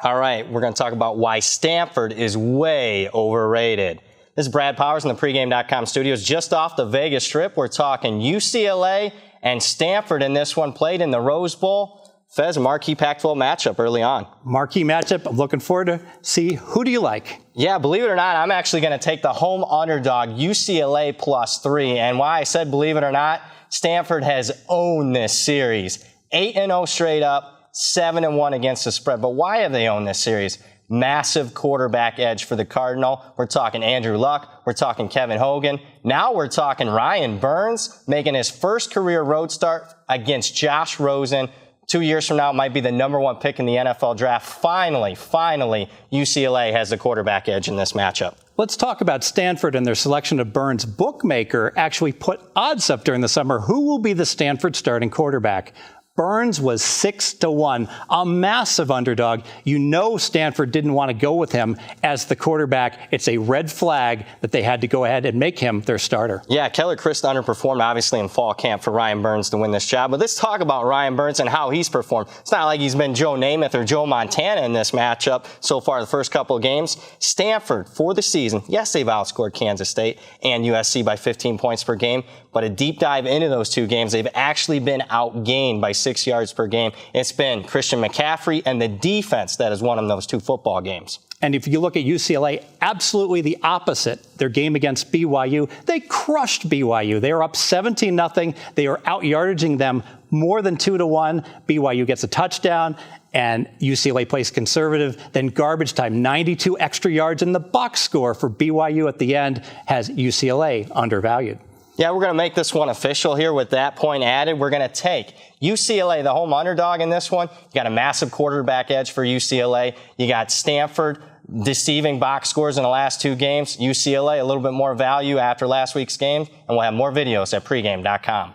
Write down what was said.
All right, we're going to talk about why Stanford is way overrated. This is Brad Powers in the pregame.com studios just off the Vegas Strip. We're talking UCLA and Stanford in this one, played in the Rose Bowl. Fez, a marquee Pac-12 matchup early on. Marquee matchup. I'm looking forward to see who do you like. Yeah, believe it or not, I'm actually going to take the home underdog, UCLA +3. And why I said believe it or not, Stanford has owned this series. 8-0 straight up, 7-1 against the spread. But why have they owned this series? Massive quarterback edge for the Cardinal. We're talking Andrew Luck. We're talking Kevin Hogan. Now we're talking Ryan Burns making his first career road start against Josh Rosen. 2 years from now, it might be the #1 pick in the NFL draft. Finally, UCLA has the quarterback edge in this matchup. Let's talk about Stanford and their selection of Burns. Bookmaker actually put odds up during the summer. Who will be the Stanford starting quarterback? Burns was 6-1, a massive underdog. You know Stanford didn't want to go with him as the quarterback. It's a red flag that they had to go ahead and make him their starter. Yeah, Keller Christ underperformed, obviously, in fall camp for Ryan Burns to win this job. But let's talk about Ryan Burns and how he's performed. It's not like he's been Joe Namath or Joe Montana in this matchup so far the first couple of games. Stanford, for the season, yes, they've outscored Kansas State and USC by 15 points per game. But a deep dive into those two games, they've actually been outgained by 6 yards per game. It's been Christian McCaffrey and the defense that has won them those two football games. And if you look at UCLA, absolutely the opposite. Their game against BYU, they crushed BYU. They are up 17-0. They are out-yardaging them more than 2-1. BYU gets a touchdown, and UCLA plays conservative. Then garbage time, 92 extra yards, and the box score for BYU at the end has UCLA undervalued. Yeah, we're going to make this one official here with that point added. We're going to take UCLA, the home underdog in this one. You got a massive quarterback edge for UCLA. You got Stanford deceiving box scores in the last two games. UCLA, a little bit more value after last week's game. And we'll have more videos at pregame.com.